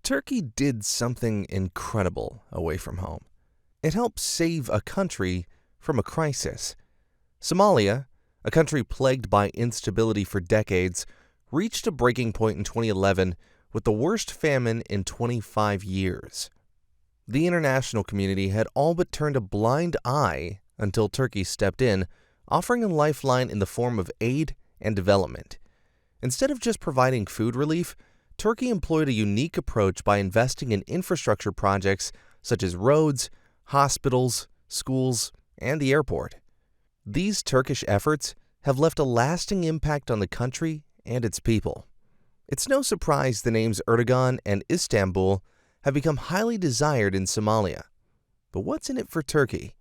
Turkey did something incredible away from home. It helped save a country from a crisis. Somalia, a country plagued by instability for decades, reached a breaking point in 2011 with the worst famine in 25 years. The international community had all but turned a blind eye until Turkey stepped in, offering a lifeline in the form of aid and development. Instead of just providing food relief, Turkey employed a unique approach by investing in infrastructure projects such as roads, hospitals, schools, and the airport. These Turkish efforts have left a lasting impact on the country and its people. It's no surprise the names Erdogan and Istanbul have become highly desired in Somalia. But what's in it for Turkey?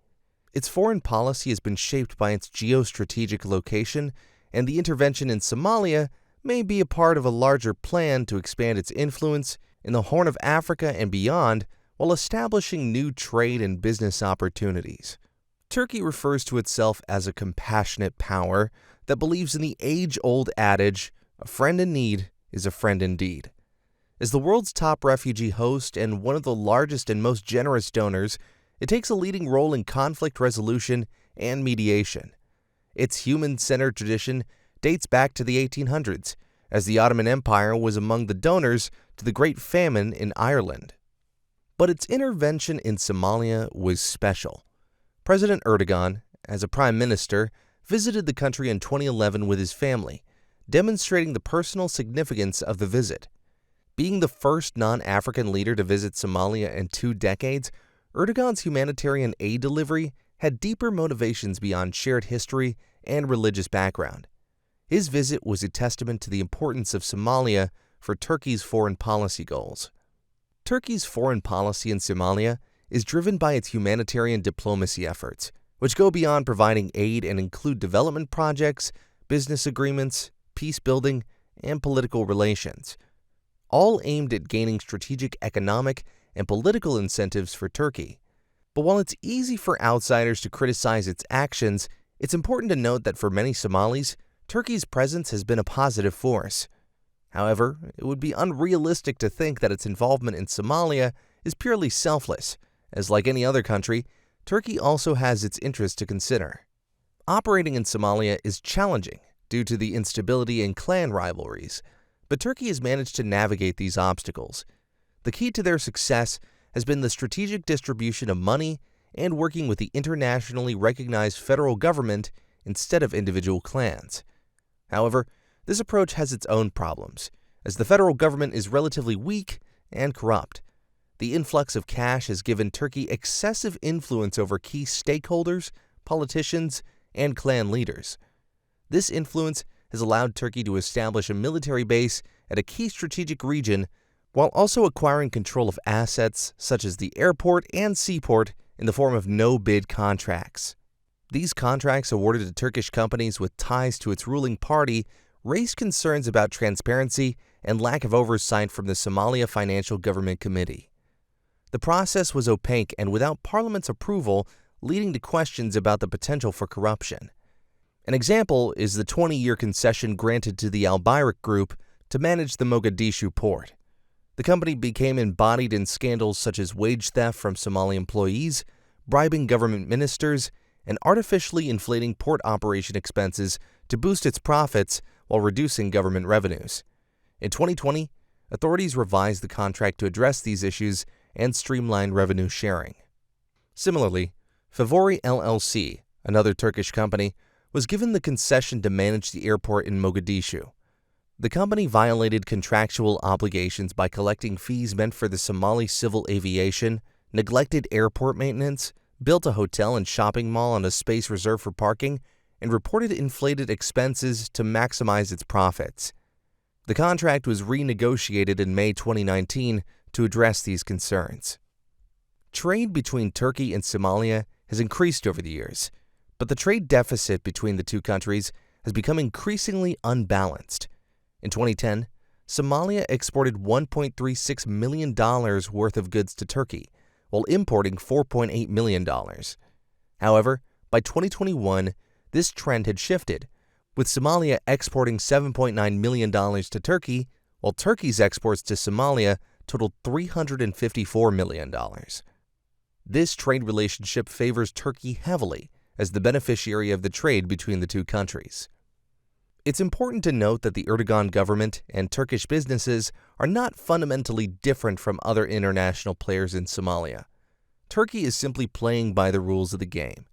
Its foreign policy has been shaped by its geostrategic location, and the intervention in Somalia may be a part of a larger plan to expand its influence in the Horn of Africa and beyond while establishing new trade and business opportunities. Turkey refers to itself as a compassionate power that believes in the age-old adage, "A friend in need is a friend indeed." As the world's top refugee host and one of the largest and most generous donors, it takes a leading role in conflict resolution and mediation. Its human-centered tradition dates back to the 1800s, as the Ottoman Empire was among the donors to the Great Famine in Ireland. But its intervention in Somalia was special. President Erdogan, as a prime minister, visited the country in 2011 with his family, demonstrating the personal significance of the visit. Being the first non-African leader to visit Somalia in 2 decades, Erdogan's humanitarian aid delivery had deeper motivations beyond shared history and religious background. His visit was a testament to the importance of Somalia for Turkey's foreign policy goals. Turkey's foreign policy in Somalia is driven by its humanitarian diplomacy efforts, which go beyond providing aid and include development projects, business agreements, peace building, and political relations, all aimed at gaining strategic economic and political incentives for Turkey. But while it's easy for outsiders to criticize its actions, it's important to note that for many Somalis, Turkey's presence has been a positive force. However, it would be unrealistic to think that its involvement in Somalia is purely selfless, as like any other country, Turkey also has its interests to consider. Operating in Somalia is challenging due to the instability and clan rivalries, but Turkey has managed to navigate these obstacles. The key to their success has been the strategic distribution of money and working with the internationally recognized federal government instead of individual clans. However, this approach has its own problems, as the federal government is relatively weak and corrupt. The influx of cash has given Turkey excessive influence over key stakeholders, politicians, and clan leaders. This influence has allowed Turkey to establish a military base at a key strategic region while also acquiring control of assets such as the airport and seaport in the form of no-bid contracts. These contracts awarded to Turkish companies with ties to its ruling party raised concerns about transparency and lack of oversight from the Somalia Financial Government Committee. The process was opaque and without Parliament's approval, leading to questions about the potential for corruption. An example is the 20-year concession granted to the Al Bayrak Group to manage the Mogadishu port. The company became embodied in scandals such as wage theft from Somali employees, bribing government ministers, and artificially inflating port operation expenses to boost its profits while reducing government revenues. In 2020, authorities revised the contract to address these issues and streamline revenue sharing. Similarly, Favori LLC, another Turkish company, was given the concession to manage the airport in Mogadishu. The company violated contractual obligations by collecting fees meant for the Somali civil aviation, neglected airport maintenance, built a hotel and shopping mall on a space reserved for parking, and reported inflated expenses to maximize its profits. The contract was renegotiated in May 2019 to address these concerns. Trade between Turkey and Somalia has increased over the years, but the trade deficit between the two countries has become increasingly unbalanced. In 2010, Somalia exported $1.36 million worth of goods to Turkey, while importing $4.8 million. However, by 2021, this trend had shifted, with Somalia exporting $7.9 million to Turkey, while Turkey's exports to Somalia totaled $354 million. This trade relationship favors Turkey heavily as the beneficiary of the trade between the two countries. It's important to note that the Erdogan government and Turkish businesses are not fundamentally different from other international players in Somalia. Turkey is simply playing by the rules of the game.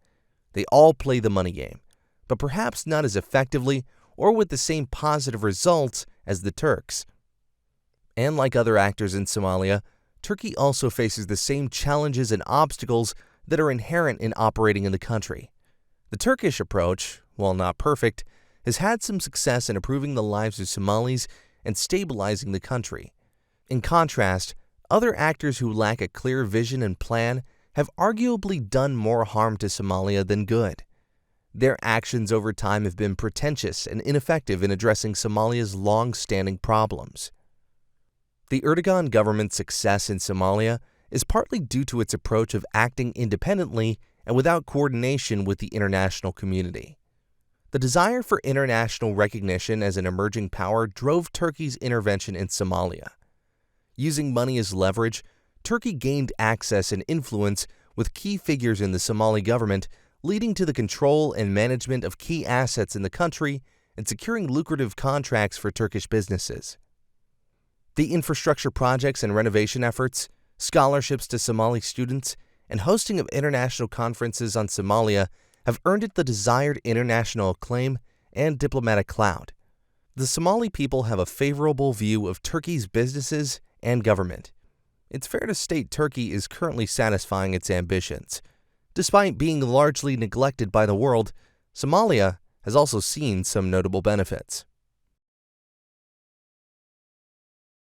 They all play the money game, but perhaps not as effectively or with the same positive results as the Turks. And like other actors in Somalia, Turkey also faces the same challenges and obstacles that are inherent in operating in the country. The Turkish approach, while not perfect, has had some success in improving the lives of Somalis and stabilizing the country. In contrast, other actors who lack a clear vision and plan have arguably done more harm to Somalia than good. Their actions over time have been pretentious and ineffective in addressing Somalia's long-standing problems. The Erdogan government's success in Somalia is partly due to its approach of acting independently and without coordination with the international community. The desire for international recognition as an emerging power drove Turkey's intervention in Somalia. Using money as leverage, Turkey gained access and influence with key figures in the Somali government, leading to the control and management of key assets in the country and securing lucrative contracts for Turkish businesses. The infrastructure projects and renovation efforts, scholarships to Somali students, and hosting of international conferences on Somalia have earned it the desired international acclaim and diplomatic clout. The Somali people have a favorable view of Turkey's businesses and government. It's fair to state Turkey is currently satisfying its ambitions. Despite being largely neglected by the world, Somalia has also seen some notable benefits.